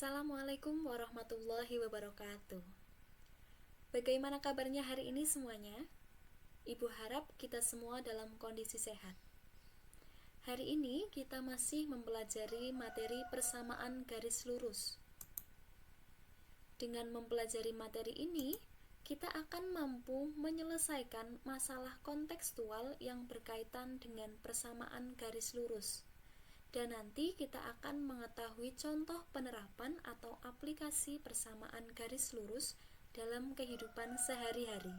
Assalamualaikum warahmatullahi wabarakatuh. Bagaimana kabarnya hari ini semuanya? Ibu harap kita semua dalam kondisi sehat. Hari ini kita masih mempelajari materi persamaan garis lurus. Dengan mempelajari materi ini, kita akan mampu menyelesaikan masalah kontekstual yang berkaitan dengan persamaan garis lurus. Dan nanti kita akan mengetahui contoh penerapan atau aplikasi persamaan garis lurus dalam kehidupan sehari-hari.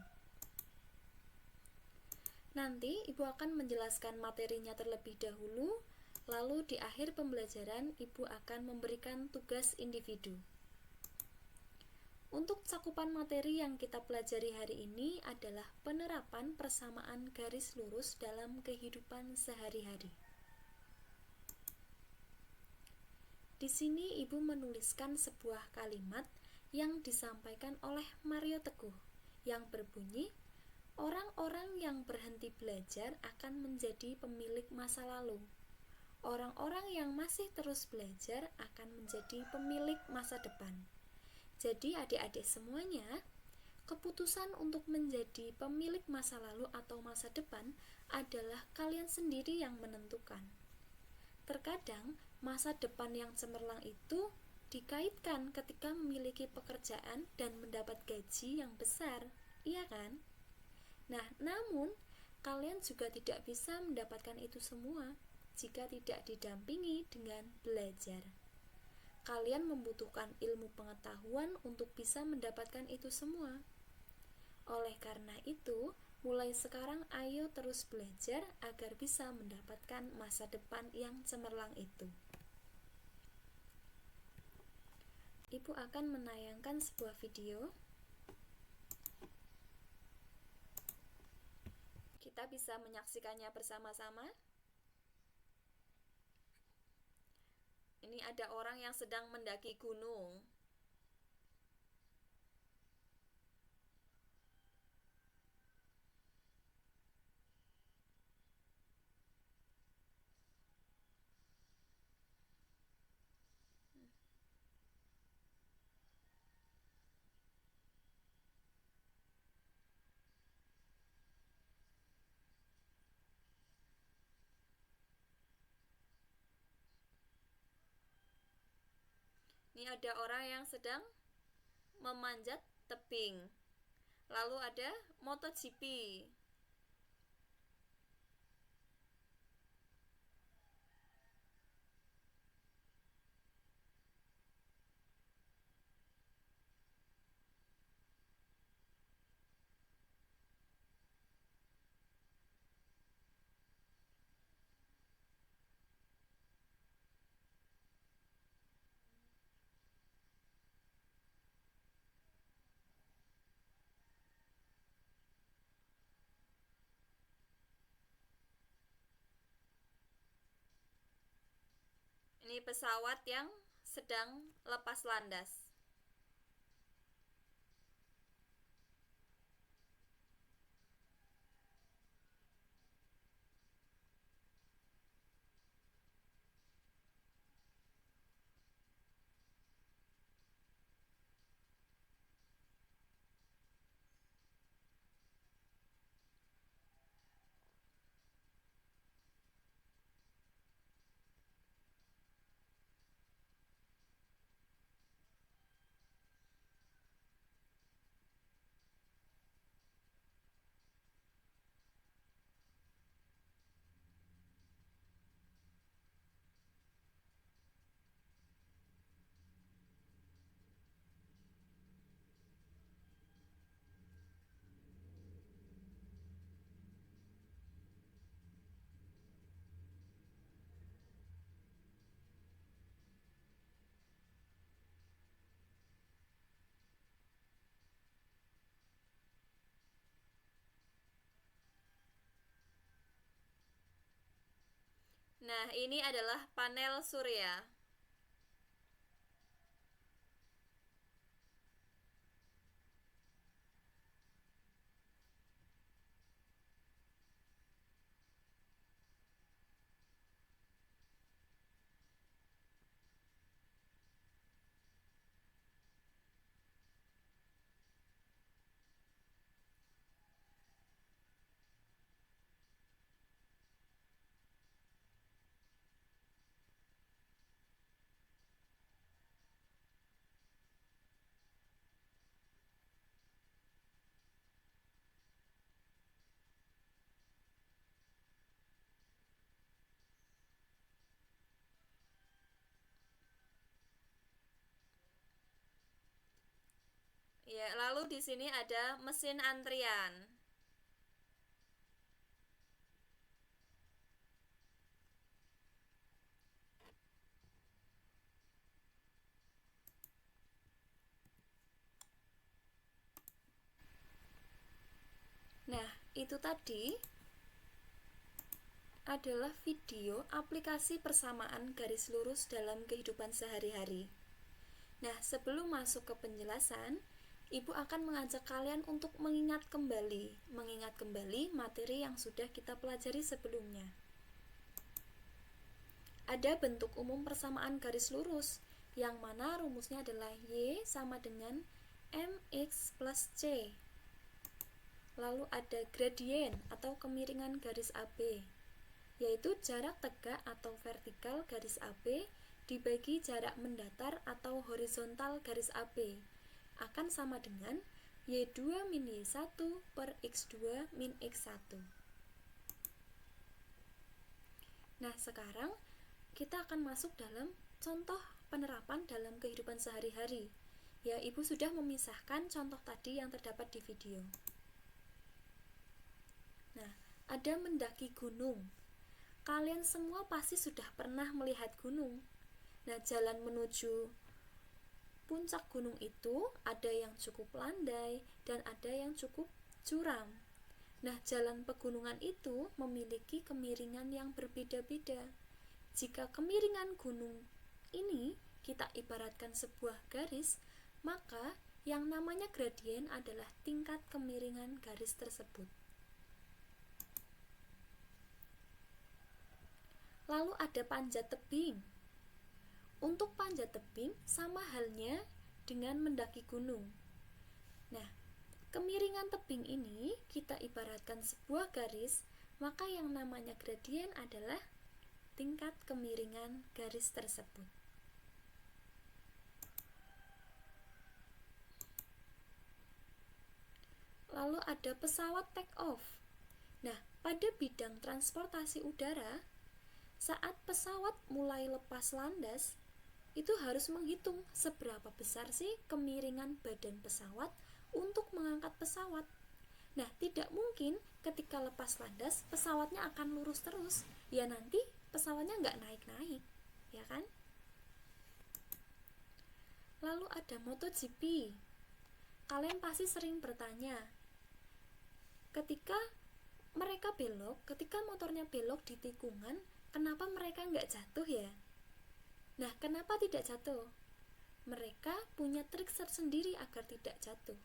Nanti Ibu akan menjelaskan materinya terlebih dahulu, lalu di akhir pembelajaran Ibu akan memberikan tugas individu. Untuk cakupan materi yang kita pelajari hari ini adalah penerapan persamaan garis lurus dalam kehidupan sehari-hari. Di sini Ibu menuliskan sebuah kalimat yang disampaikan oleh Mario Teguh yang berbunyi, orang-orang yang berhenti belajar akan menjadi pemilik masa lalu. Orang-orang yang masih terus belajar akan menjadi pemilik masa depan. Jadi adik-adik semuanya, keputusan untuk menjadi pemilik masa lalu atau masa depan adalah kalian sendiri yang menentukan. Terkadang, masa depan yang cemerlang itu dikaitkan ketika memiliki pekerjaan dan mendapat gaji yang besar, iya kan? Nah, namun, kalian juga tidak bisa mendapatkan itu semua jika tidak didampingi dengan belajar. Kalian membutuhkan ilmu pengetahuan untuk bisa mendapatkan itu semua. Oleh karena itu, mulai sekarang ayo terus belajar agar bisa mendapatkan masa depan yang cemerlang itu. Ibu akan menayangkan sebuah video. Kita bisa menyaksikannya bersama-sama. Ini ada orang yang sedang mendaki gunung. Ini ada orang yang sedang memanjat tebing. Lalu ada MotoGP. Ini pesawat yang sedang lepas landas. Nah, ini adalah panel surya. Ya, lalu di sini ada mesin antrian. Nah, itu tadi adalah video aplikasi persamaan garis lurus dalam kehidupan sehari-hari. Nah, sebelum masuk ke penjelasan, Ibu akan mengajak kalian untuk mengingat kembali materi yang sudah kita pelajari sebelumnya. Ada bentuk umum persamaan garis lurus, yang mana rumusnya adalah Y sama dengan MX plus C. Lalu ada gradien atau kemiringan garis AB, yaitu jarak tegak atau vertikal garis AB dibagi jarak mendatar atau horizontal garis AB akan sama dengan Y2 min Y1 per X2 min X1. Nah, sekarang kita akan masuk dalam contoh penerapan dalam kehidupan sehari-hari. Ya, Ibu sudah memisahkan contoh tadi yang terdapat di video. Nah, ada mendaki gunung. Kalian semua pasti sudah pernah melihat gunung. Nah, jalan menuju puncak gunung itu ada yang cukup landai dan ada yang cukup curam. Nah, jalan pegunungan itu memiliki kemiringan yang berbeda-beda. Jika kemiringan gunung ini kita ibaratkan sebuah garis, maka yang namanya gradien adalah tingkat kemiringan garis tersebut. Lalu ada panjat tebing. Untuk panjat tebing sama halnya dengan mendaki gunung. Nah, kemiringan tebing ini kita ibaratkan sebuah garis, maka yang namanya gradien adalah tingkat kemiringan garis tersebut. Lalu ada pesawat take off. Nah, pada bidang transportasi udara, saat pesawat mulai lepas landas, itu harus menghitung seberapa besar sih kemiringan badan pesawat untuk mengangkat pesawat. Nah, tidak mungkin ketika lepas landas pesawatnya akan lurus terus. Ya nanti pesawatnya nggak naik-naik, ya kan? Lalu ada MotoGP. Kalian pasti sering bertanya, ketika motornya belok di tikungan, kenapa mereka nggak jatuh ya? Nah, kenapa tidak jatuh? Mereka punya trik tersendiri agar tidak jatuh.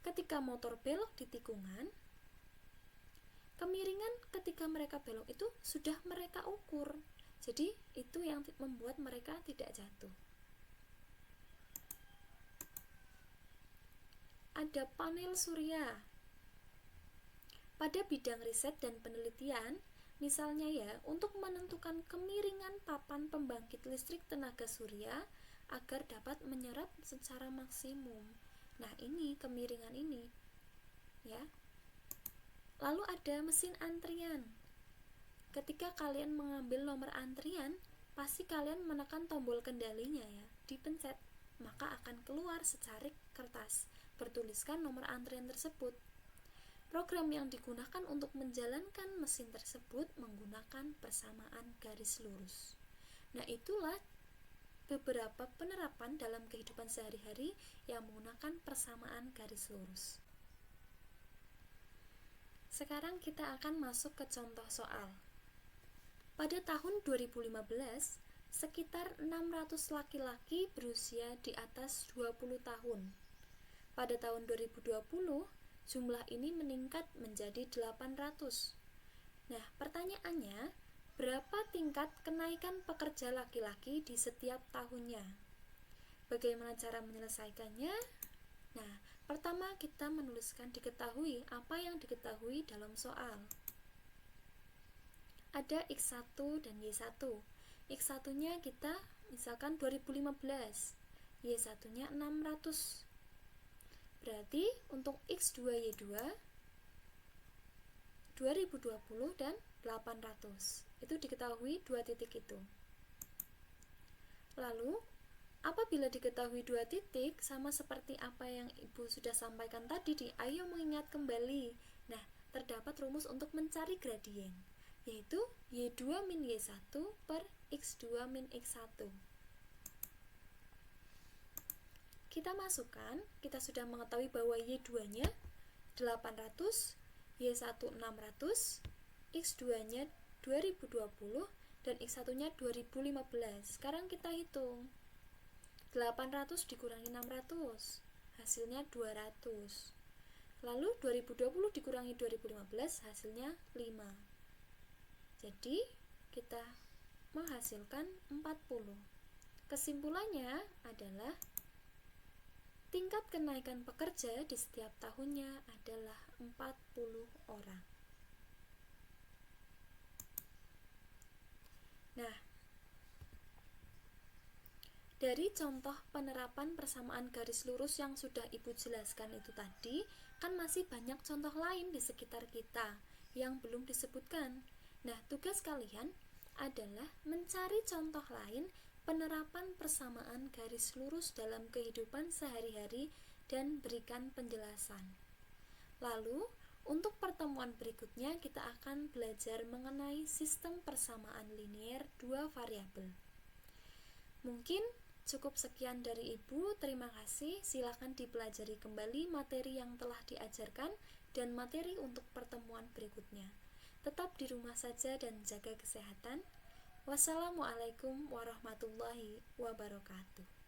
Ketika motor belok di tikungan, kemiringan ketika mereka belok itu sudah mereka ukur. Jadi, itu yang membuat mereka tidak jatuh. Ada panel surya. Pada bidang riset dan penelitian, misalnya ya, untuk menentukan kemiringan papan pembangkit listrik tenaga surya agar dapat menyerap secara maksimum. Nah, ini kemiringan ini. Ya. Lalu ada mesin antrian. Ketika kalian mengambil nomor antrian, pasti kalian menekan tombol kendalinya ya, dipencet, maka akan keluar secarik kertas bertuliskan nomor antrian tersebut. Program yang digunakan untuk menjalankan mesin tersebut menggunakan persamaan garis lurus. Nah, itulah beberapa penerapan dalam kehidupan sehari-hari yang menggunakan persamaan garis lurus. Sekarang kita akan masuk ke contoh soal. Pada tahun 2015, sekitar 600 laki-laki berusia di atas 20 tahun. Pada tahun 2020, jumlah ini meningkat menjadi 800. Nah, pertanyaannya, berapa tingkat kenaikan pekerja laki-laki di setiap tahunnya? Bagaimana cara menyelesaikannya? Nah, pertama kita menuliskan diketahui apa yang diketahui dalam soal. Ada X1 dan Y1. X1-nya kita misalkan 2015, Y1-nya 600. Berarti untuk X2 Y2 2020 dan 800. Itu diketahui dua titik itu. Lalu Apabila diketahui dua titik, sama seperti apa yang Ibu sudah sampaikan tadi di Ayo Mengingat Kembali. Nah, terdapat rumus untuk mencari gradien, yaitu Y2 min Y1 per X2 min X1. Kita masukkan, kita sudah mengetahui bahwa Y2-nya 800, Y1 600, X2-nya 2020, dan X1-nya 2015. Sekarang kita hitung. 800 dikurangi 600, hasilnya 200. Lalu 2020 dikurangi 2015, hasilnya 5. Jadi, kita menghasilkan 40. Kesimpulannya adalah tingkat kenaikan pekerja di setiap tahunnya adalah 40 orang. Nah, dari contoh penerapan persamaan garis lurus yang sudah Ibu jelaskan itu tadi, kan masih banyak contoh lain di sekitar kita yang belum disebutkan. Nah, tugas kalian adalah mencari contoh lain penerapan persamaan garis lurus dalam kehidupan sehari-hari dan berikan penjelasan. Lalu, untuk pertemuan berikutnya kita akan belajar mengenai sistem persamaan linear dua variabel. Mungkin cukup sekian dari Ibu. Terima kasih. Silakan dipelajari kembali materi yang telah diajarkan dan materi untuk pertemuan berikutnya. Tetap di rumah saja dan jaga kesehatan. Wassalamualaikum warahmatullahi wabarakatuh.